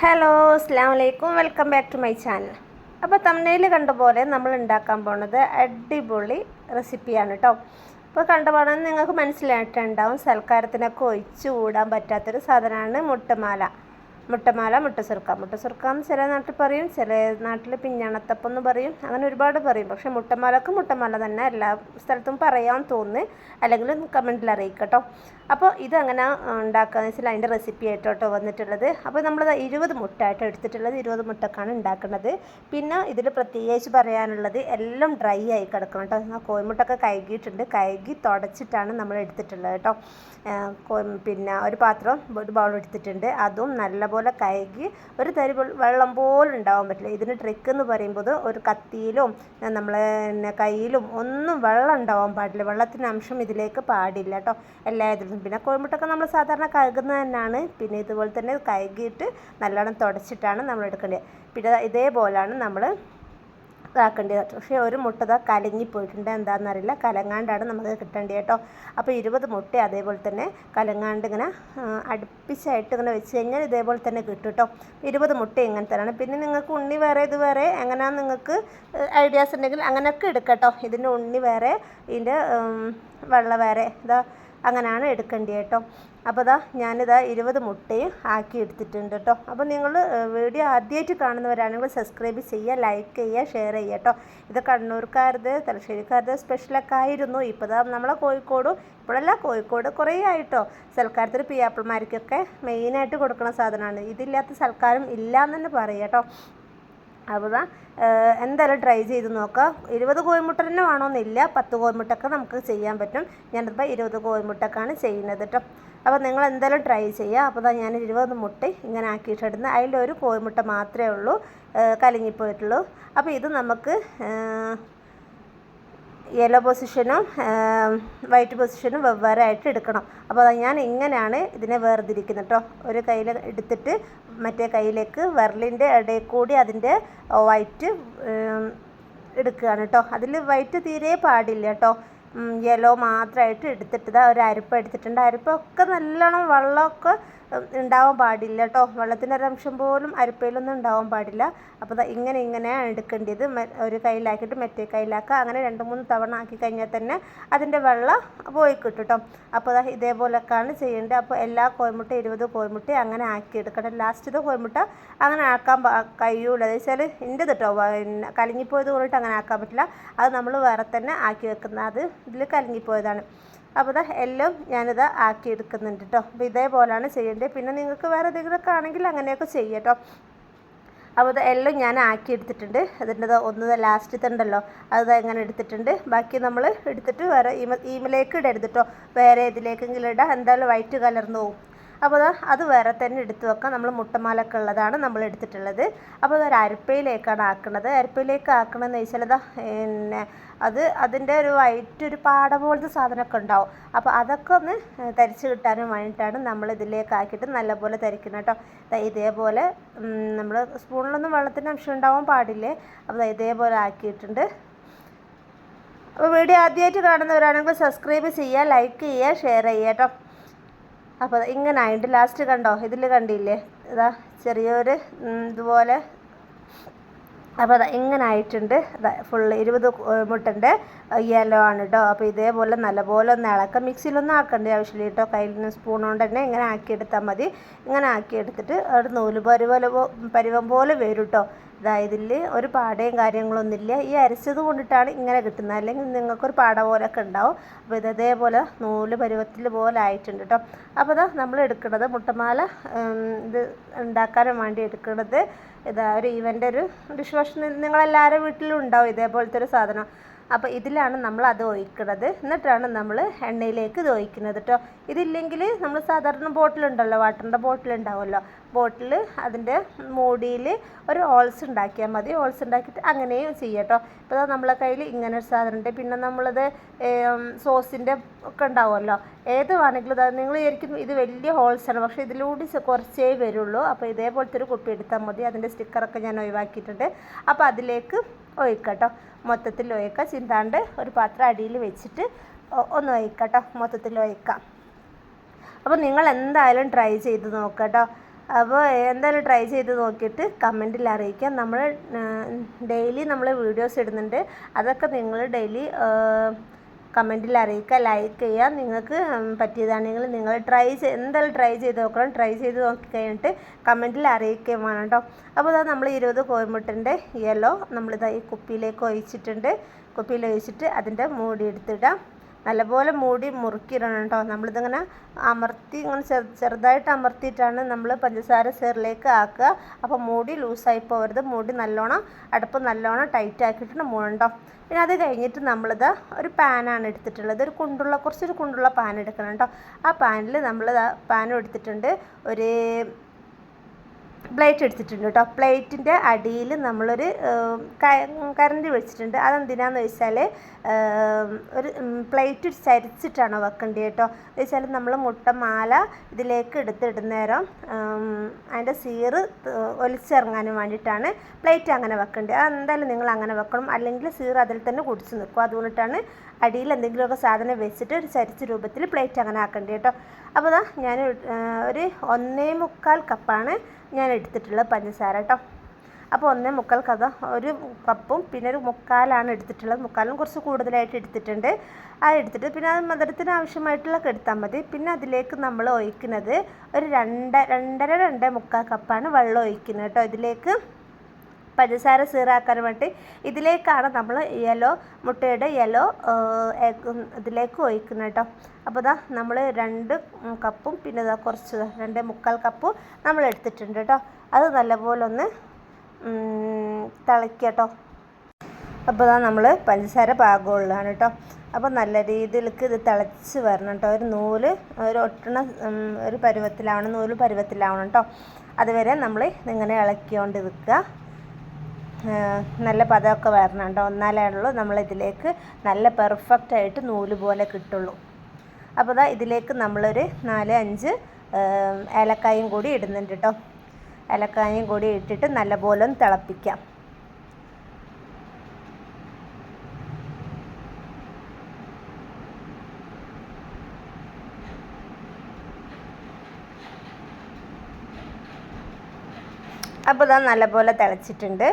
Hello അസ്സലാമു അലൈക്കും, welcome back to my channel. അപ്പോൾ തംബ്നെയിൽ കണ്ട പോലെ നമ്മൾ ഉണ്ടാക്കാൻ പോണത് അടിപൊളി റെസിപ്പിയാണ് കേട്ടോ. അപ്പോൾ കണ്ടപാടെ നിങ്ങൾക്ക് മനസ്സിലായിട്ടുണ്ടാവും, സൽക്കാരത്തിനൊക്കെ ഒഴിച്ചു കൂടാൻ പറ്റാത്തൊരു സാധനമാണ് മുട്ടമാല, മുട്ടസുർക്ക എന്ന് ചില നാട്ടിൽ പറയും, ചില നാട്ടിൽ പിഞ്ഞാണത്തപ്പം എന്ന് പറയും, അങ്ങനെ ഒരുപാട് പറയും. പക്ഷേ മുട്ടമാല തന്നെ എല്ലാ സ്ഥലത്തും പറയാൻ തോന്നുന്നു, അല്ലെങ്കിൽ കമൻറ്റിൽ അറിയിക്കട്ടോ. അപ്പോൾ ഇതങ്ങനെ ഉണ്ടാക്കുകയെന്ന് വെച്ചാൽ അതിൻ്റെ റെസിപ്പി ആയിട്ടോ വന്നിട്ടുള്ളത്. അപ്പോൾ നമ്മൾ 20 മുട്ടയായിട്ട് എടുത്തിട്ടുള്ളത്, 20 മുട്ടക്കാണ് ഉണ്ടാക്കുന്നത്. പിന്നെ ഇതിൽ പ്രത്യേകിച്ച് പറയാനുള്ളത് എല്ലാം ഡ്രൈ ആയി കിടക്കണം കേട്ടോ. കോഴിമുട്ടൊക്കെ കഴുകിയിട്ടുണ്ട്, കഴുകി തുടച്ചിട്ടാണ് നമ്മൾ എടുത്തിട്ടുള്ളത് കേട്ടോ. പിന്നെ ഒരു പാത്രം, ഒരു ബൗൾ എടുത്തിട്ടുണ്ട്, അതും നല്ലപോലെ കഴുകി ഒരു തരി വെള്ളം പോലും ഉണ്ടാവാൻ പറ്റില്ല. ഇതിന് ട്രിക്ക് എന്ന് പറയുമ്പോൾ ഒരു കത്തിയിലും നമ്മളെ കയ്യിലും ഒന്നും വെള്ളം ഉണ്ടാവാൻ പാടില്ല, വെള്ളത്തിൻ്റെ അംശം ഇതിലേക്ക് പാടില്ല കേട്ടോ എല്ലാ ഇതിലും. പിന്നെ കോഴിമുട്ടൊക്കെ നമ്മൾ സാധാരണ കഴുകുന്നത് തന്നെയാണ്. പിന്നെ ഇതുപോലെ തന്നെ കഴുകിയിട്ട് നല്ലോണം തുടച്ചിട്ടാണ് നമ്മൾ എടുക്കേണ്ടത്. പിന്നെ ഇതേപോലെയാണ് നമ്മൾ ഇതാക്കേണ്ടത്. പക്ഷേ ഒരു മുട്ട കലങ്ങിപ്പോയിട്ടുണ്ട്, എന്താണെന്നറിയില്ല, കലങ്ങാണ്ടാണ് നമുക്ക് കിട്ടേണ്ടത് കേട്ടോ. അപ്പോൾ 20 മുട്ട അതേപോലെ തന്നെ കലങ്ങാണ്ട് ഇങ്ങനെ അടുപ്പിച്ചായിട്ട് ഇങ്ങനെ വെച്ച് കഴിഞ്ഞാൽ ഇതേപോലെ തന്നെ കിട്ടും കേട്ടോ. 20 മുട്ട ഇങ്ങനെ തന്നെയാണ്. പിന്നെ നിങ്ങൾക്ക് ഉണ്ണി വേറെ ഇത് വേറെ എങ്ങനെയാണ് നിങ്ങൾക്ക് ഐഡിയാസ് ഉണ്ടെങ്കിൽ അങ്ങനെയൊക്കെ എടുക്കട്ടോ. ഇതിൻ്റെ ഉണ്ണി വേറെ, ഇതിൻ്റെ വെള്ള വേറെ, അങ്ങനെയാണ് എടുക്കേണ്ടത് കേട്ടോ. അപ്പോൾ ഞാനിതാ 20 മുട്ടയും ആക്കി എടുത്തിട്ടുണ്ട് കേട്ടോ. അപ്പോൾ നിങ്ങൾ വീഡിയോ ആദ്യമായിട്ട് കാണുന്നവരാണെങ്കിൽ സബ്സ്ക്രൈബ് ചെയ്യുക, ലൈക്ക് ചെയ്യുക, ഷെയർ ചെയ്യുക കേട്ടോ. ഇത് കണ്ണൂർക്കാരത് തലശ്ശേരിക്കാരത് സ്പെഷ്യലൊക്കെ ആയിരുന്നു. ഇപ്പോൾ നമ്മളെ കോഴിക്കോട് കുറേ ആയിട്ടോ സൽക്കാരത്തിൽ പിയാപ്പിൾമാർക്കൊക്കെ മെയിനായിട്ട് കൊടുക്കുന്ന സാധനമാണ്. ഇതില്ലാത്ത സൽക്കാരം ഇല്ല എന്ന് തന്നെ പറയുക കേട്ടോ. അപ്പോൾ എന്തായാലും ട്രൈ ചെയ്ത് നോക്കുക. 20 കോഴിമുട്ട തന്നെ വേണമെന്നില്ല, 10 കോഴിമുട്ടൊക്കെ നമുക്ക് ചെയ്യാൻ പറ്റും. ഞാനിപ്പോൾ 20 കോഴിമുട്ടക്കാണ് ചെയ്യുന്നത് കേട്ടോ. അപ്പോൾ നിങ്ങൾ എന്തായാലും ട്രൈ ചെയ്യുക. അപ്പോൾ ഞാൻ 20 മുട്ട ഇങ്ങനെ ആക്കിയിട്ടിടുന്നത്, അതിലൊരു കോഴിമുട്ട മാത്രമേ ഉള്ളൂ കലങ്ങിപ്പോയിട്ടുള്ളൂ. അപ്പോൾ ഇത് നമുക്ക് യെല്ലോ പൊസിഷനും വൈറ്റ് പൊസിഷനും വെവ്വേറെ ആയിട്ട് എടുക്കണം. അപ്പോൾ ഞാൻ ഇങ്ങനെയാണ് ഇതിനെ വേർതിരിക്കുന്നത് കേട്ടോ. ഒരു കയ്യിൽ എടുത്തിട്ട് മറ്റേ കയ്യിലേക്ക് വിരലിൻ്റെ ഇടയിൽ കൂടി അതിൻ്റെ വൈറ്റ് എടുക്കുകയാണ് കേട്ടോ. അതിൽ വൈറ്റ് തീരെ പാടില്ല കേട്ടോ, യെല്ലോ മാത്രമായിട്ട് എടുത്തിട്ട് ഒരു അരിപ്പ എടുത്തിട്ടുണ്ട്. അരിപ്പൊക്കെ നല്ലോണം വെള്ളമൊക്കെ ഉണ്ടാവാൻ പാടില്ല കേട്ടോ, വെള്ളത്തിൻ്റെ ഒരംശം പോലും അരിപ്പയിലൊന്നും ഉണ്ടാവാൻ പാടില്ല. അപ്പോൾ ഇങ്ങനെയാണ് എടുക്കേണ്ടത്. ഒരു കയ്യിലാക്കിയിട്ട് മറ്റേ കയ്യിലാക്കുക, അങ്ങനെ 2-3 തവണ ആക്കി കഴിഞ്ഞാൽ തന്നെ അതിൻ്റെ വെള്ളം പോയി കിട്ടും കേട്ടോ. അപ്പോൾ ഇതേപോലെയൊക്കെയാണ് ചെയ്യേണ്ടത്. അപ്പോൾ എല്ലാ കോഴിമുട്ട 20 കോഴിമുട്ട അങ്ങനെ ആക്കിയെടുക്കണം. ലാസ്റ്റത്തെ കോഴിമുട്ട അങ്ങനെ ആക്കാൻ കഴിയൂല, എന്ന് വെച്ചാൽ എൻ്റെ കേട്ടോ കലങ്ങിപ്പോയത് കൊണ്ടിട്ട് അങ്ങനെ ആക്കാൻ പറ്റില്ല. അത് നമ്മൾ വേറെ തന്നെ ആക്കി വെക്കുന്നത്, അത് ഇതിൽ കലങ്ങിപ്പോയതാണ്. അപ്പോൾ എല്ലാം ഞാനിത് ആക്കിയെടുക്കുന്നുണ്ട് കേട്ടോ. അപ്പോൾ ഇതേപോലെയാണ് ചെയ്യേണ്ടത്. പിന്നെ നിങ്ങൾക്ക് വേറെ എന്തെങ്കിലുമൊക്കെ ആണെങ്കിൽ അങ്ങനെയൊക്കെ ചെയ്യാം കേട്ടോ. അപ്പോൾ എല്ലാം ഞാൻ ആക്കിയെടുത്തിട്ടുണ്ട്. അതിൻ്റെ ഒന്ന് ലാസ്റ്റത്തെ ഉണ്ടല്ലോ, അത് എങ്ങനെ എടുത്തിട്ടുണ്ട്. ബാക്കി നമ്മൾ എടുത്തിട്ട് വേറെ ഈമലേക്ക് ഇടരുത് കേട്ടോ, വേറെ ഇതിലേക്കെങ്കിലും ഇടാം, എന്തായാലും വൈറ്റ് കലർന്നു പോകും. അപ്പോൾ അത് വേറെ തന്നെ എടുത്ത് വെക്കാം. നമ്മൾ മുട്ടമാലൊക്കെ ഉള്ളതാണ് നമ്മൾ എടുത്തിട്ടുള്ളത്. അപ്പോൾ അതൊരു അരിപ്പയിലേക്കാണ് ആക്കുന്നത്. അരിപ്പയിലേക്ക് ആക്കണമെന്ന് വെച്ചാൽ പിന്നെ അതിൻ്റെ ഒരു വൈറ്റ് ഒരു പാട പോലത്തെ സാധനമൊക്കെ ഉണ്ടാവും. അപ്പോൾ അതൊക്കെ ഒന്ന് തരിച്ച് കിട്ടാനും വേണ്ടിയിട്ടാണ് നമ്മൾ ഇതിലേക്ക് ആക്കിയിട്ട് നല്ലപോലെ തരിക്കുന്നത് കേട്ടോ. ഇതേപോലെ നമ്മൾ സ്പൂണിലൊന്നും വെള്ളത്തിൻ്റെ അംശം ഉണ്ടാവാൻ പാടില്ലേ. അപ്പോൾ ഇതേപോലെ ആക്കിയിട്ടുണ്ട്. അപ്പോൾ വീഡിയോ ആദ്യമായിട്ട് കാണുന്നവരാണെങ്കിൽ സബ്സ്ക്രൈബ് ചെയ്യുക, ലൈക്ക് ചെയ്യുക, ഷെയർ ചെയ്യുക കേട്ടോ. അപ്പോൾ ഇങ്ങനെ ആയിട്ട് ലാസ്റ്റ് കണ്ടോ, ഇതിൽ കണ്ടില്ലേ ചെറിയൊരു ഇതുപോലെ. അപ്പോൾ ഇങ്ങനെ ആയിട്ടുണ്ട്. ഫുള്ള് 20 മുട്ടൻ്റെ യെല്ലോ ആണ് കേട്ടോ. അപ്പോൾ ഇതേപോലെ നല്ലപോലെ ഒന്ന് ഇളക്കാം. മിക്സിയിലൊന്നും ആക്കേണ്ട ആവശ്യമില്ല കേട്ടോ, കയ്യിൽ നിന്ന് സ്പൂൺ കൊണ്ട് തന്നെ ഇങ്ങനെ ആക്കിയെടുത്താൽ മതി. ഇങ്ങനെ ആക്കിയെടുത്തിട്ട് ഒരു നൂല് പരുവം പോലെ വരും കേട്ടോ. ഇതിൽ ഒരു പാടയും കാര്യങ്ങളൊന്നുമില്ല, ഈ അരച്ചത് കൊണ്ടിട്ടാണ് ഇങ്ങനെ കിട്ടുന്നത്, അല്ലെങ്കിൽ നിങ്ങൾക്കൊരു പാട പോലെയൊക്കെ ഉണ്ടാവും. അപ്പോൾ ഇതേപോലെ നൂല് പരുവത്തിൽ പോലെ ആയിട്ടുണ്ട് കേട്ടോ. അപ്പോൾ നമ്മൾ എടുക്കുന്നത് മുട്ടമാല ഇത് ഉണ്ടാക്കാനും വേണ്ടി എടുക്കുന്നത് ഒരു ഈവൻ്റെ ഒരു ഡിഷ് വാഷ് നിങ്ങളെല്ലാവരും വീട്ടിലും ഉണ്ടാവും ഇതേപോലത്തെ ഒരു സാധനം. അപ്പോൾ ഇതിലാണ് നമ്മൾ അത് ഒഴിക്കുന്നത്, എന്നിട്ടാണ് നമ്മൾ എണ്ണയിലേക്ക് ഇത് ഒഴിക്കുന്നത് കേട്ടോ. ഇതില്ലെങ്കിൽ നമ്മൾ സാധാരണ ബോട്ടിലുണ്ടല്ലോ, വാട്ടറിൻ്റെ ബോട്ടിലുണ്ടാവുമല്ലോ, ബോട്ടിൽ അതിൻ്റെ മൂടിയിൽ ഒരു ഹോൾസ് ഉണ്ടാക്കിയാൽ മതി. ഹോൾസ് ഉണ്ടാക്കിയിട്ട് അങ്ങനെയും ചെയ്യാം കേട്ടോ. ഇപ്പോൾ നമ്മളെ കയ്യിൽ ഇങ്ങനെ ഒരു സാധനമുണ്ട്. പിന്നെ നമ്മളത് സോസിൻ്റെ ഒക്കെ ഉണ്ടാവുമല്ലോ, ഏത് വേണമെങ്കിലും നിങ്ങൾ വിചാരിക്കും ഇത് വലിയ ഹോൾസാണ്, പക്ഷേ ഇതിലൂടെ കുറച്ചേ വരുള്ളൂ. അപ്പോൾ ഇതേപോലത്തെ ഒരു കുപ്പി എടുത്താൽ മതി. അതിൻ്റെ സ്റ്റിക്കറൊക്കെ ഞാൻ ഒഴിവാക്കിയിട്ടുണ്ട്. അപ്പോൾ അതിലേക്ക് ഒഴിക്കാം കേട്ടോ, മൊത്തത്തിൽ ഒഴിക്കാം, ചിന്താണ്ട് ഒരു പാത്രം അടിയിൽ വെച്ചിട്ട് ഒന്ന് ഒഴിക്കാം കേട്ടോ, മൊത്തത്തിൽ ഒഴിക്കാം. അപ്പോൾ നിങ്ങൾ എന്തായാലും ട്രൈ ചെയ്ത് നോക്കാം കേട്ടോ. അപ്പോൾ എന്തായാലും ട്രൈ ചെയ്ത് നോക്കിയിട്ട് കമൻറ്റിൽ അറിയിക്കാം. നമ്മൾ ഡെയിലി നമ്മൾ വീഡിയോസ് ഇടുന്നുണ്ട്, അതൊക്കെ നിങ്ങൾ ഡെയിലി കമൻറ്റിൽ അറിയിക്കുക, ലൈക്ക് ചെയ്യുക. നിങ്ങൾക്ക് പറ്റിയതാണെങ്കിൽ നിങ്ങൾ എന്തായാലും ട്രൈ ചെയ്ത് നോക്കണം. ട്രൈ ചെയ്ത് നോക്കി കഴിഞ്ഞിട്ട് കമൻറ്റിൽ അറിയിക്കുകയും വേണം കേട്ടോ. അപ്പോൾ ഇതാ നമ്മൾ 20 കോഴിമുട്ടൻ്റെ യെല്ലോ നമ്മളിതാ ഈ കുപ്പിയിലേക്ക് ഒഴിച്ചിട്ടുണ്ട്. കുപ്പിയിൽ ഒഴിച്ചിട്ട് അതിൻ്റെ മൂടി എടുത്തിടാം. നല്ലപോലെ മൂടി മുറുക്കിയിടണം കേട്ടോ. നമ്മളിതിങ്ങനെ അമർത്തി ഇങ്ങനെ ചെറുതായിട്ട് അമർത്തിയിട്ടാണ് നമ്മൾ പഞ്ചസാര സിറപ്പിലേക്ക് ആക്കുക. അപ്പോൾ മൂടി ലൂസായി പോകരുത്. മൂടി അടുപ്പ് നല്ലോണം ടൈറ്റ് ആക്കിയിട്ടുണ്ട് മൂടണ്ടോ. പിന്നെ അത് കഴിഞ്ഞിട്ട് നമ്മളിത് ഒരു പാനാണ് എടുത്തിട്ടുള്ളത്. കുറച്ചൊരു കുണ്ടുള്ള പാൻ എടുക്കണം കേട്ടോ. ആ പാനിൽ നമ്മൾ പാനും എടുത്തിട്ടുണ്ട്, ഒരു പ്ലേറ്റ് എടുത്തിട്ടുണ്ട് കേട്ടോ. പ്ലേറ്റിൻ്റെ അടിയിൽ നമ്മളൊരു കരണ്ടി വെച്ചിട്ടുണ്ട്. അതെന്തിനാന്ന് വെച്ചാൽ ഒരു പ്ലേറ്റ് ചരിച്ചിട്ടാണ് വെക്കേണ്ടത് കേട്ടോ. എന്ന് വെച്ചാൽ നമ്മൾ മുട്ടമാല ഇതിലേക്ക് എടുത്തിടുന്നേരം അതിൻ്റെ സീറ് ഒലിച്ചിറങ്ങാനും വേണ്ടിയിട്ടാണ് പ്ലേറ്റ് അങ്ങനെ വെക്കേണ്ടത്. അതെന്തായാലും നിങ്ങൾ അങ്ങനെ വെക്കണം, അല്ലെങ്കിൽ സീറ് അതിൽ തന്നെ കുടിച്ച് നിൽക്കും. അതുകൊണ്ടിട്ടാണ് അടിയിൽ എന്തെങ്കിലുമൊക്കെ സാധനം വെച്ചിട്ട് ഒരു ചരിച്ച രൂപത്തിൽ പ്ലേറ്റ് അങ്ങനെ ആക്കേണ്ടത് കേട്ടോ. അപ്പോൾ ഇതാ ഞാൻ ഒരു 1.25 കപ്പാണ് ഞാൻ എടുത്തിട്ടുള്ളത് പഞ്ചസാര കേട്ടോ. അപ്പോൾ 1.25 കഥ ഒരു കപ്പും പിന്നെ ഒരു 1/4 എടുത്തിട്ടുള്ളത്. 1/4 കുറച്ച് കൂടുതലായിട്ട് എടുത്തിട്ടുണ്ട്. അത് എടുത്തിട്ട് പിന്നെ അത് മധുരത്തിന് ആവശ്യമായിട്ടുള്ളതൊക്കെ എടുത്താൽ മതി. പിന്നെ അതിലേക്ക് നമ്മൾ ഒഴിക്കുന്നത് ഒരു 2.5 കപ്പാണ് വെള്ളം ഒഴിക്കുന്നത് കേട്ടോ. ഇതിലേക്ക് പഞ്ചസാര സീറാക്കാൻ വേണ്ടി ഇതിലേക്കാണ് നമ്മൾ മുട്ടയുടെ യെല്ലോ ഇതിലേക്ക് ഒഴിക്കുന്നത് കേട്ടോ. അപ്പോൾ ഇതാ നമ്മൾ 2 കപ്പും പിന്നെ ഇതാ കുറച്ച് 2.25 കപ്പും നമ്മൾ എടുത്തിട്ടുണ്ട് കേട്ടോ. അത് നല്ലപോലെ ഒന്ന് തിളയ്ക്കുക കേട്ടോ. അപ്പോൾ ഇതാ നമ്മൾ പഞ്ചസാര പാകമുള്ളതാണ് കേട്ടോ. അപ്പോൾ നല്ല രീതിയിലേക്ക് ഇത് തിളച്ച് വരണം കേട്ടോ. ഒരു ഒട്ടണ ഒരു പരുവത്തിലാവണം, നൂല് പരുവത്തിലാവണം കേട്ടോ. അതുവരെ നമ്മൾ ഇതിങ്ങനെ ഇളക്കിക്കൊണ്ട് നിൽക്കുക. നല്ല പദമൊക്കെ വരണം കേട്ടോ. എന്നാലേ നമ്മളിതിലേക്ക് നല്ല പെർഫെക്റ്റായിട്ട് നൂല് പോലെ കിട്ടുള്ളൂ. അപ്പോൾ ഇതാ ഇതിലേക്ക് നമ്മളൊരു 4-5 ഏലക്കായും കൂടി ഇടുന്നുണ്ട് കേട്ടോ. ഏലക്കായും കൂടി ഇട്ടിട്ട് നല്ലപോലെ ഒന്ന് തിളപ്പിക്കാം. അപ്പോൾ ഇതാ നല്ലപോലെ തിളച്ചിട്ടുണ്ട്.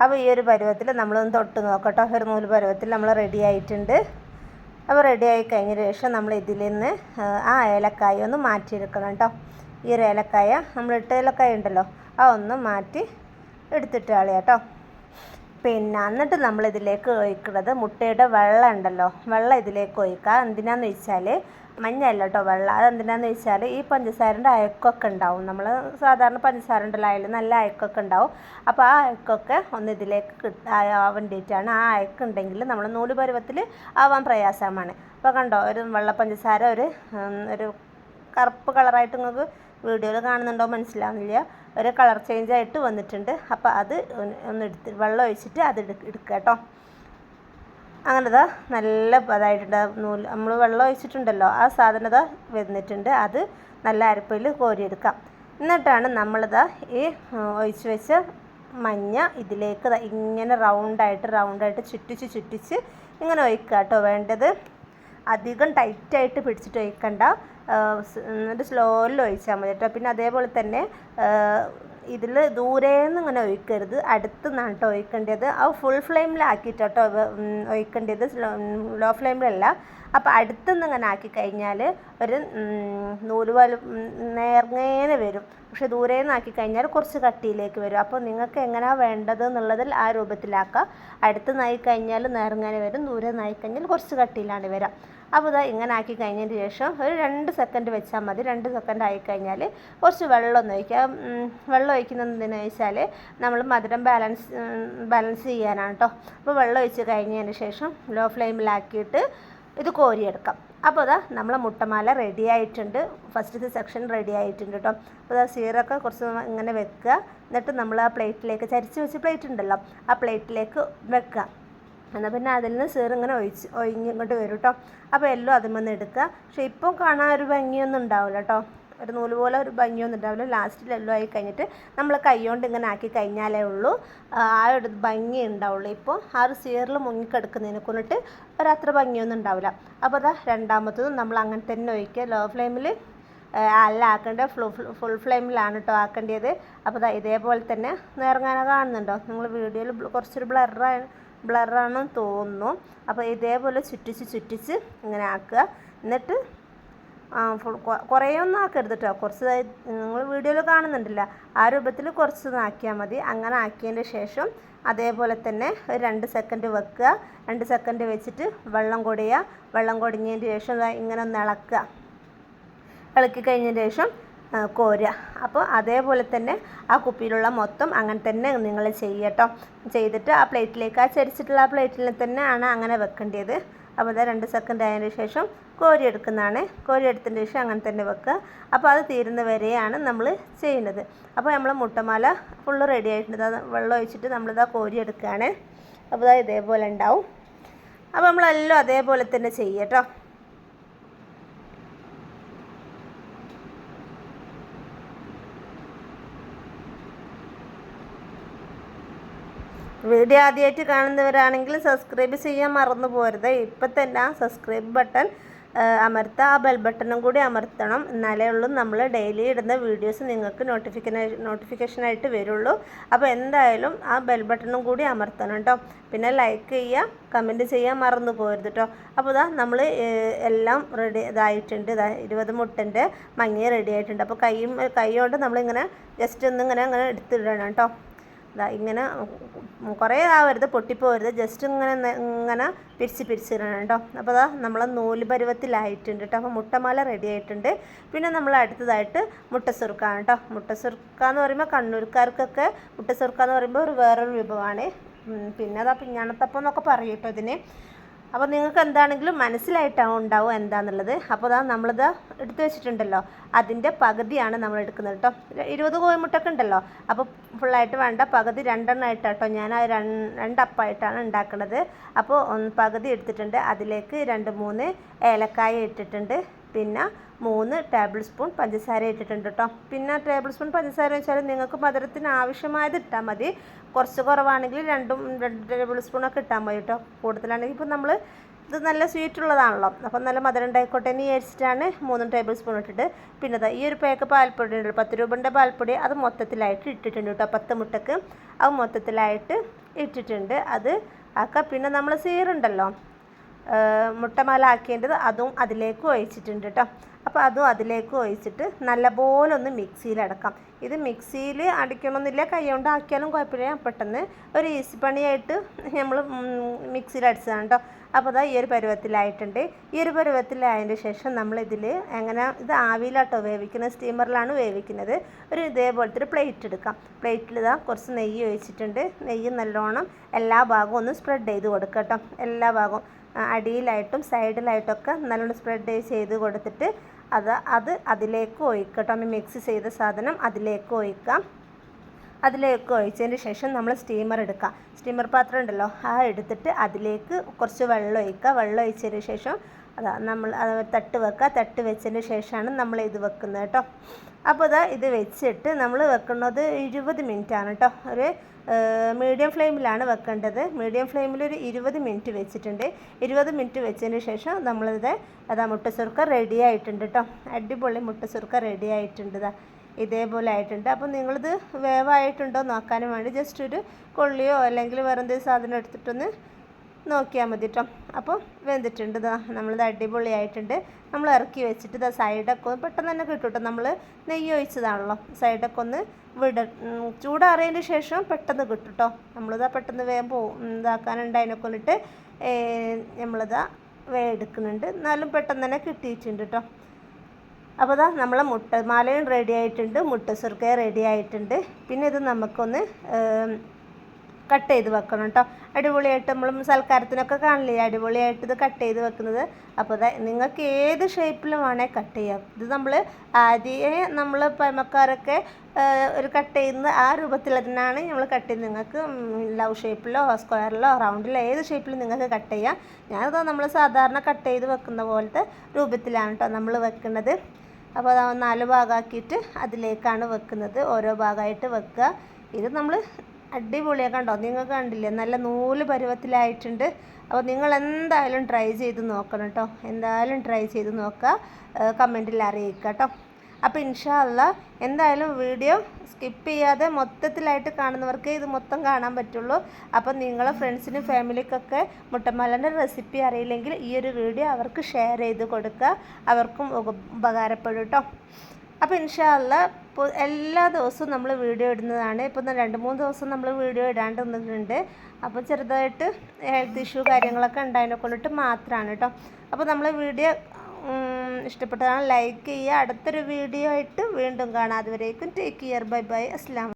അപ്പോൾ ഈ ഒരു പരുവത്തിൽ നമ്മളൊന്ന് തൊട്ട് നോക്കട്ടോ. ഒരു നൂല് പരുവത്തിൽ നമ്മൾ റെഡി ആയിട്ടുണ്ട്. അപ്പോൾ റെഡി ആയി കഴിഞ്ഞ ശേഷം നമ്മൾ ഇതിൽ നിന്ന് ആ ഏലക്കായ ഒന്ന് മാറ്റിയെടുക്കണം കേട്ടോ. ഈ ഒരു ഏലക്കായ നമ്മൾ ഇട്ട ഏലക്കായ ഉണ്ടല്ലോ, ഒന്ന് മാറ്റി എടുത്തിട്ട് കളയാം കേട്ടോ. പിന്നെ എന്നിട്ട് നമ്മളിതിലേക്ക് ഒഴിക്കുന്നത് മുട്ടയുടെ വെള്ളം ഉണ്ടല്ലോ, വെള്ളം ഇതിലേക്ക് ഒഴിക്കുക. എന്തിനാന്ന് വെച്ചാൽ മഞ്ഞല്ല കേട്ടോ വെള്ളം. അതെന്തിനാന്ന് വെച്ചാൽ ഈ പഞ്ചസാരൻ്റെ അയക്കൊക്കെ ഉണ്ടാവും. നമ്മൾ സാധാരണ പഞ്ചസാര ഉണ്ടല്ലോ, അതിൽ നല്ല അയക്കൊക്കെ ഉണ്ടാവും. അപ്പോൾ ആ അയക്കൊക്കെ ഒന്ന് ഇതിലേക്ക് വേണ്ടിയിട്ടാണ്. ആ അയക്കുണ്ടെങ്കിൽ നമ്മൾ നൂല് പരുവത്തിൽ ആവാൻ പ്രയാസമാണ്. അപ്പോൾ കണ്ടോ, ഒരു വെള്ള പഞ്ചസാര ഒരു കറുപ്പ് കളറായിട്ട് നിങ്ങൾക്ക് വീഡിയോയിൽ കാണുന്നുണ്ടോ മനസ്സിലാവുന്നില്ല, ഒരു കളർ ചേഞ്ച് ആയിട്ട് വന്നിട്ടുണ്ട്. അപ്പോൾ അത് ഒന്ന് വെള്ളം ഒഴിച്ചിട്ട് അത് എടുക്കുക കേട്ടോ. അങ്ങനെതാ നല്ല അതായിട്ടുണ്ട് നൂല്. നമ്മൾ വെള്ളം ഒഴിച്ചിട്ടുണ്ടല്ലോ, ആ സാധനത വന്നിട്ടുണ്ട്. അത് നല്ല അരപ്പയിൽ കോരിയെടുക്കാം. എന്നിട്ടാണ് നമ്മളിതാ ഈ ഒഴിച്ച് വെച്ച മഞ്ഞ ഇതിലേക്ക് ഇങ്ങനെ റൗണ്ടായിട്ട് ചുറ്റിച്ച് ഇങ്ങനെ ഒഴിക്കുക കേട്ടോ. വേണ്ടത് അധികം ടൈറ്റായിട്ട് പിടിച്ചിട്ട് ഒഴിക്കണ്ട, എന്നിട്ട് സ്ലോയിൽ ഒഴിച്ചാൽ മതി കേട്ടോ. പിന്നെ അതേപോലെ തന്നെ ഇതിൽ ദൂരേന്ന് ഇങ്ങനെ ഒഴിക്കരുത്, അടുത്ത് നിന്നാണ് കേട്ടോ ഒഴിക്കേണ്ടത്. അത് ഫുൾ ഫ്ലെയിമിലാക്കിയിട്ടോ ഒഴിക്കേണ്ടത്, ലോ ഫ്ലെയിമിലല്ല. അപ്പോൾ അടുത്തുനിന്ന് ഇങ്ങനെ ആക്കി കഴിഞ്ഞാൽ ഒരു നൂല് പോലെ നേർങ്ങേനെ വരും. പക്ഷേ ദൂരേന്ന് ആക്കി കഴിഞ്ഞാൽ കുറച്ച് കട്ടിയിലേക്ക് വരും. അപ്പോൾ നിങ്ങൾക്ക് എങ്ങനെയാണ് വേണ്ടത് എന്നുള്ളതിൽ ആ രൂപത്തിലാക്കുക. അടുത്തുനിന്നായി കഴിഞ്ഞാൽ നേർങ്ങനെ വരും, ദൂരെ നിന്നായി കഴിഞ്ഞാൽ കുറച്ച് കട്ടിയിലാണ് വരിക. അപ്പോൾ ഇതാ ഇങ്ങനെ ആക്കി കഴിഞ്ഞതിന് ശേഷം ഒരു 2 സെക്കൻഡ് വെച്ചാൽ മതി. 2 സെക്കൻഡ് ആയിക്കഴിഞ്ഞാൽ കുറച്ച് വെള്ളം ഒന്ന് ഒഴിക്കുക. വെള്ളം ഒഴിക്കുന്നത് എന്തിനാ വെച്ചാൽ നമ്മൾ മധുരം ബാലൻസ് ചെയ്യാനാണ് കേട്ടോ. അപ്പോൾ വെള്ളം ഒഴിച്ച് കഴിഞ്ഞതിന് ശേഷം ലോ ഫ്ലെയിമിലാക്കിയിട്ട് ഇത് കോരിയെടുക്കാം. അപ്പോൾ അതാ നമ്മളെ മുട്ടമാല റെഡി ആയിട്ടുണ്ട്. ഫസ്റ്റത്തെ സെക്ഷൻ റെഡി ആയിട്ടുണ്ട് കേട്ടോ. അപ്പോൾ അതാ സീറൊക്കെ കുറച്ച് ഇങ്ങനെ വെക്കുക. എന്നിട്ട് നമ്മൾ ആ പ്ലേറ്റിലേക്ക് ചരിച്ച് വെച്ച് പ്ലേറ്റ് ഉണ്ടല്ലോ, ആ പ്ലേറ്റിലേക്ക് വെക്കുക. എന്നാൽ പിന്നെ അതിൽ നിന്ന് സീറ് ഇങ്ങനെ ഒഴിഞ്ഞിങ്ങോട്ട് വരും കേട്ടോ. അപ്പോൾ എല്ലാം അതിൽ നിന്ന് എടുക്കുക. പക്ഷേ ഇപ്പം കാണാൻ ഒരു ഭംഗിയൊന്നും ഉണ്ടാവില്ല കേട്ടോ, ഒരു നൂല് പോലെ ഒരു ഭംഗിയൊന്നും ഉണ്ടാവില്ല. ലാസ്റ്റിൽ എല്ലാം ആയി കഴിഞ്ഞിട്ട് നമ്മൾ കൈകൊണ്ട് ഇങ്ങനെ ആക്കി കഴിഞ്ഞാലേ ഉള്ളൂ ആ ഒരു ഭംഗി ഉണ്ടാവുള്ളൂ. ഇപ്പോൾ ആ ഒരു സീറിൽ മുങ്ങിക്കെടുക്കുന്നതിനെ കൊണ്ടിട്ട് ഒരത്ര ഭംഗിയൊന്നും ഉണ്ടാവില്ല. അപ്പോൾ അതാ രണ്ടാമത്തതും നമ്മൾ അങ്ങനെ തന്നെ ഒഴിക്കുക. ലോ ഫ്ലെയിമിൽ അല്ല ആക്കേണ്ടത് ഫുൾ ഫ്ലെയിമിലാണ് കേട്ടോ ആക്കേണ്ടത്. അപ്പോൾ ഇതേപോലെ തന്നെ നേർങ്ങനെ കാണുന്നുണ്ടോ നിങ്ങൾ വീഡിയോയിൽ കുറച്ചൊരു ബ്ലറാണെന്ന് തോന്നുന്നു. അപ്പോൾ ഇതേപോലെ ചുറ്റിച്ച് ഇങ്ങനെ ആക്കുക. എന്നിട്ട് കുറേയൊന്നും ആക്കരുത് കേട്ടോ, കുറച്ച് നിങ്ങൾ വീഡിയോയിൽ കാണുന്നുണ്ടല്ല ആ രൂപത്തിൽ കുറച്ച് ആക്കിയാൽ മതി. അങ്ങനെ ആക്കിയതിൻ്റെ ശേഷം അതേപോലെ തന്നെ ഒരു 2 സെക്കൻഡ് വെക്കുക. 2 സെക്കൻഡ് വെച്ചിട്ട് വെള്ളം കൊടിയുക. വെള്ളം കൊടിഞ്ഞതിന് ശേഷം ഇങ്ങനെ ഒന്ന് ഇളക്കി കഴിഞ്ഞതിന് ശേഷം കോരുക. അപ്പോൾ അതേപോലെ തന്നെ ആ കുപ്പിയിലുള്ള മൊത്തം അങ്ങനെ തന്നെ നിങ്ങൾ ചെയ്യട്ടോ. ചെയ്തിട്ട് ആ പ്ലേറ്റിലേക്ക്, ആ ചരിച്ചിട്ടുള്ള ആ പ്ലേറ്റിൽ തന്നെ ആണ് അങ്ങനെ വെക്കേണ്ടത്. അപ്പോൾ അത് 2 സെക്കൻഡ് ആയതിന് ശേഷം കോരിയെടുക്കുന്നതാണ്. കോരിയെടുത്തതിന് ശേഷം അങ്ങനെ തന്നെ വെക്കുക. അപ്പോൾ അത് തീരുന്ന വരെയാണ് നമ്മൾ ചെയ്യുന്നത്. അപ്പോൾ നമ്മൾ മുട്ടമാല ഫുള്ള് റെഡി ആയിട്ടുണ്ട്. അത് വെള്ളം ഒഴിച്ചിട്ട് നമ്മളിതാ കോരിയെടുക്കുകയാണ്. അപ്പോൾ അത് ഇതേപോലെ ഉണ്ടാവും. അപ്പോൾ നമ്മളെല്ലാം അതേപോലെ തന്നെ ചെയ്യട്ടോ. വീഡിയോ ആദ്യമായിട്ട് കാണുന്നവരാണെങ്കിൽ സബ്സ്ക്രൈബ് ചെയ്യാൻ മറന്നു പോരുത്. ഇപ്പം തന്നെ ആ സബ്സ്ക്രൈബ് ബട്ടൺ അമർത്തുക. ആ ബെൽ ബട്ടണും കൂടി അമർത്തണം. എന്നാലേ ഉള്ളൂ നമ്മൾ ഡെയിലി ഇടുന്ന വീഡിയോസ് നിങ്ങൾക്ക് നോട്ടിഫിക്കേഷനായിട്ട് വരുള്ളൂ. അപ്പോൾ എന്തായാലും ആ ബെൽ ബട്ടണും കൂടി അമർത്തണം കേട്ടോ. പിന്നെ ലൈക്ക് ചെയ്യുക, കമൻറ്റ് ചെയ്യാൻ മറന്നു പോരുത് കേട്ടോ. അപ്പോൾ ഇതാ നമ്മൾ എല്ലാം റെഡി ഇതായിട്ടുണ്ട്. 20 മുട്ടൻ്റെ മഞ്ഞ റെഡി ആയിട്ടുണ്ട്. അപ്പോൾ കൈ കൊണ്ട് നമ്മളിങ്ങനെ ജസ്റ്റ് ഇങ്ങനെ എടുത്തിടണം കേട്ടോ. ഇങ്ങനെ കുറേ ആവരുത്, പൊട്ടിപ്പോരുത്, ജസ്റ്റ് ഇങ്ങനെ പിരിച്ചിടണം കേട്ടോ. അപ്പോൾ അതാ നമ്മളെ നൂല് പരുവത്തിലായിട്ടുണ്ട് കേട്ടോ. അപ്പോൾ മുട്ടമാല റെഡി ആയിട്ടുണ്ട്. പിന്നെ നമ്മൾ അടുത്തതായിട്ട് മുട്ടസുറുക്കാണ് കേട്ടോ. മുട്ടസുറുക്ക എന്ന് പറയുമ്പോൾ കണ്ണൂർക്കാർക്കൊക്കെ മുട്ടസുറുക്ക എന്ന് പറയുമ്പോൾ വേറൊരു വിഭവമാണ്. പിന്നെ അതാ പിഞ്ഞാണത്തപ്പം എന്നൊക്കെ പറയും കേട്ടോ ഇതിന്. അപ്പോൾ നിങ്ങൾക്ക് എന്താണെങ്കിലും ഉണ്ടാവും എന്താണെന്നുള്ളത്. അപ്പോൾ അതാ നമ്മളിത് എടുത്ത് വെച്ചിട്ടുണ്ടല്ലോ, അതിൻ്റെ പകുതിയാണ് നമ്മൾ എടുക്കുന്നത് കേട്ടോ. 20 കോഴിമുട്ടൊക്കെ ഉണ്ടല്ലോ. അപ്പോൾ ഫുള്ളായിട്ട് വേണ്ട, പകുതി 2 എണ്ണമായിട്ട് കേട്ടോ. ഞാൻ ആ 2 അപ്പമായിട്ടാണ് ഉണ്ടാക്കുന്നത്. അപ്പോൾ പകുതി എടുത്തിട്ടുണ്ട്. അതിലേക്ക് 2-3 ഏലക്കായ ഇട്ടിട്ടുണ്ട്. പിന്നെ 3 ടേബിൾ സ്പൂൺ പഞ്ചസാര ഇട്ടിട്ടുണ്ട് കേട്ടോ. പിന്നെ ടേബിൾ സ്പൂൺ പഞ്ചസാര വെച്ചാൽ നിങ്ങൾക്ക് മധുരത്തിന് ആവശ്യമായത് ഇട്ടാൽ മതി. കുറച്ച് കുറവാണെങ്കിൽ 2 ടേബിൾ സ്പൂണൊക്കെ ഇട്ടാൽ മതി കേട്ടോ. കൂടുതലാണെങ്കിൽ ഇപ്പോൾ നമ്മൾ ഇത് നല്ല സ്വീറ്റുള്ളതാണല്ലോ, അപ്പം നല്ല മധുരം ഉണ്ടായിക്കോട്ടെ എന്ന് വിചാരിച്ചിട്ടാണ് 3 ടേബിൾ സ്പൂൺ ഇട്ടിട്ട്. പിന്നെ ഈ ഒരു പാക്ക് പാൽപ്പൊടി ഉണ്ട്, 10 രൂപയുടെ പാൽപ്പൊടി, അത് മൊത്തത്തിലായിട്ട് ഇട്ടിട്ടുണ്ട് കേട്ടോ. 10 മുട്ടക്ക് അത് മൊത്തത്തിലായിട്ട് ഇട്ടിട്ടുണ്ട്. അത് ആക്കുക. പിന്നെ നമ്മൾ സീറുണ്ടല്ലോ, മുട്ടമാല ആക്കേണ്ടത്, അതും അതിലേക്ക് ഒഴിച്ചിട്ടുണ്ട് കേട്ടോ. അപ്പോൾ അതും അതിലേക്ക് ഒഴിച്ചിട്ട് നല്ലപോലെ ഒന്ന് മിക്സിയിലടക്കാം. ഇത് മിക്സിയിൽ അടിക്കണമെന്നില്ല, കൈ കൊണ്ട് ആക്കിയാലും കുഴപ്പമില്ല. പെട്ടെന്ന് ഒരു ഈസി പണിയായിട്ട് നമ്മൾ മിക്സിയിൽ അടിച്ചതാണ് കേട്ടോ. അപ്പോൾ അതാ ഈ ഒരു പരുവത്തിലായിട്ടുണ്ട്. ഈ ഒരു പരുവത്തിലായതിൻ്റെ ശേഷം നമ്മളിതിൽ ഇത് ആവിയിലാട്ടോ വേവിക്കുന്നത്, സ്റ്റീമറിലാണ് വേവിക്കുന്നത്. ഇതേപോലത്തെ ഒരു പ്ലേറ്റ് എടുക്കാം. പ്ലേറ്റിൽ ഇതാ കുറച്ച് നെയ്യ് ഒഴിച്ചിട്ടുണ്ട്. നെയ്യ് നല്ലോണം എല്ലാ ഭാഗവും ഒന്ന് സ്പ്രെഡ് ചെയ്ത് കൊടുക്കുക കേട്ടോ. എല്ലാ ഭാഗവും അടിയിലായിട്ടും സൈഡിലായിട്ടൊക്കെ നല്ലോണം സ്പ്രെഡ് ചെയ്ത് കൊടുത്തിട്ട് അത് അതിലേക്ക് ഒഴിക്കുക കേട്ടോ. മിക്സ് ചെയ്ത സാധനം അതിലേക്ക് ഒഴിക്കാം. അതിലേക്ക് ഒഴിച്ചതിന് ശേഷം നമ്മൾ സ്റ്റീമർ എടുക്കുക. സ്റ്റീമർ പാത്രം ഉണ്ടല്ലോ, ആ എടുത്തിട്ട് അതിലേക്ക് കുറച്ച് വെള്ളം ഒഴിക്കുക. വെള്ളം ഒഴിച്ചതിന് ശേഷം നമ്മൾ തട്ട് വെക്കുക. തട്ട് വെച്ചതിന് ശേഷമാണ് നമ്മൾ ഇത് വെക്കുന്നത് കേട്ടോ. അപ്പോൾ ഇത് വെച്ചിട്ട് നമ്മൾ വെക്കുന്നത് 20 മിനിറ്റാണ് കേട്ടോ. ഒരു മീഡിയം ഫ്ലെയിമിലാണ് വെക്കേണ്ടത്. മീഡിയം ഫ്ലെയിമിൽ ഒരു 20 മിനിറ്റ് വെച്ചിട്ടുണ്ട്. 20 മിനിറ്റ് വെച്ചതിന് ശേഷം നമ്മളിത് മുട്ടസുർക്ക റെഡി ആയിട്ടുണ്ട് കേട്ടോ. അടിപൊളി മുട്ടസുർക്ക റെഡി ആയിട്ടുണ്ട്. ഇതേപോലെ ആയിട്ടുണ്ട്. അപ്പോൾ നിങ്ങളിത് വേവായിട്ടുണ്ടോ നോക്കാനും വേണ്ടി ജസ്റ്റ് ഒരു കൊള്ളിയോ അല്ലെങ്കിൽ വേറെ എന്തെങ്കിലും സാധനം എടുത്തിട്ടൊന്ന് നോക്കിയാൽ മതി കേട്ടോ. അപ്പോൾ വെന്തിട്ടുണ്ട്. നമ്മളിത് അടിപൊളിയായിട്ടുണ്ട്. നമ്മൾ ഇറക്കി വെച്ചിട്ട് സൈഡൊക്കെ ഒന്ന് പെട്ടെന്ന് തന്നെ കിട്ടും കേട്ടോ. നമ്മൾ നെയ്യ് ഒഴിച്ചതാണല്ലോ, സൈഡൊക്കെ ഒന്ന് ചൂടാറിയതിന് ശേഷം പെട്ടെന്ന് കിട്ടും കേട്ടോ. നമ്മളിതാ പെട്ടെന്ന് വേഗം ഇതാക്കാനുണ്ട്. അതിനെ കൊണ്ടിട്ട് നമ്മളിതാ എടുക്കുന്നുണ്ട്. എന്നാലും പെട്ടെന്ന് തന്നെ കിട്ടിയിട്ടുണ്ട് കേട്ടോ. അപ്പോൾ നമ്മളെ മുട്ടമാലയും റെഡി ആയിട്ടുണ്ട്, മുട്ടസുർക്കയും റെഡി ആയിട്ടുണ്ട്. പിന്നെ ഇത് നമുക്കൊന്ന് കട്ട് ചെയ്ത് വെക്കണം കേട്ടോ. അടിപൊളിയായിട്ട് നമ്മൾ സൽക്കാരത്തിനൊക്കെ കാണില്ലേ, അടിപൊളിയായിട്ട് ഇത് കട്ട് ചെയ്ത് വെക്കുന്നത്. അപ്പോൾ നിങ്ങൾക്ക് ഏത് ഷേപ്പിലും വേണേൽ കട്ട് ചെയ്യാം. ഇത് നമ്മൾ ആദ്യമേ നമ്മൾ പഴമക്കാരൊക്കെ ഒരു കട്ട് ചെയ്യുന്ന ആ രൂപത്തിൽ തന്നെയാണ് നമ്മൾ കട്ട് ചെയ്യുന്നത്. നിങ്ങൾക്ക് ലവ് ഷേപ്പിലോ സ്ക്വയറിലോ റൗണ്ടിലോ ഏത് ഷേപ്പിലും നിങ്ങൾക്ക് കട്ട് ചെയ്യാം. ഞാനത് നമ്മൾ സാധാരണ കട്ട് ചെയ്ത് വെക്കുന്ന പോലത്തെ രൂപത്തിലാണ് കേട്ടോ നമ്മൾ വെക്കുന്നത്. അപ്പോൾ 4 ഭാഗമാക്കിയിട്ട് അതിലേക്കാണ് വെക്കുന്നത്. ഓരോ ഭാഗമായിട്ട് വെക്കുക. ഇത് നമ്മൾ അടിപൊളിയാണ് കണ്ടോ, നിങ്ങൾക്ക് കണ്ടില്ലേ, നല്ല നൂല് പരുവത്തിലായിട്ടുണ്ട്. അപ്പോൾ നിങ്ങൾ എന്തായാലും ട്രൈ ചെയ്ത് നോക്കണം കേട്ടോ. എന്തായാലും ട്രൈ ചെയ്ത് നോക്കുക, കമൻറ്റിൽ അറിയിക്കുക കേട്ടോ. അപ്പോൾ ഇൻഷാ അല്ലാ എന്തായാലും വീഡിയോ സ്കിപ്പ് ചെയ്യാതെ മൊത്തത്തിലായിട്ട് കാണുന്നവർക്ക് ഇത് മൊത്തം കാണാൻ പറ്റുള്ളൂ. അപ്പം നിങ്ങളെ ഫ്രണ്ട്സിനും ഫാമിലിക്കൊക്കെ മുട്ടമാലൻ്റെ റെസിപ്പി അറിയില്ലെങ്കിൽ ഈ ഒരു വീഡിയോ അവർക്ക് ഷെയർ ചെയ്ത് കൊടുക്കുക, അവർക്കും ഉപകാരപ്പെടും കേട്ടോ. അപ്പോൾ ഇൻഷാ അല്ലാ ഇപ്പോൾ എല്ലാ ദിവസവും നമ്മൾ വീഡിയോ ഇടുന്നതാണ്. ഇപ്പോൾ 2-3 ദിവസം നമ്മൾ വീഡിയോ ഇടാണ്ട് നിന്നിട്ടുണ്ട്. അപ്പോൾ ചെറുതായിട്ട് ഹെൽത്ത് ഇഷ്യൂ കാര്യങ്ങളൊക്കെ ഉണ്ടായതിനെ കൊണ്ടിട്ട് മാത്രമാണ് കേട്ടോ. അപ്പോൾ നമ്മൾ വീഡിയോ ഇഷ്ടപ്പെട്ടതാണ് ലൈക്ക് ചെയ്യുക. അടുത്തൊരു വീഡിയോ ആയിട്ട് വീണ്ടും കാണാം. അതുവരേക്കും ടേക്ക് കെയർ, ബൈ ബൈ, അസ്സലാമു.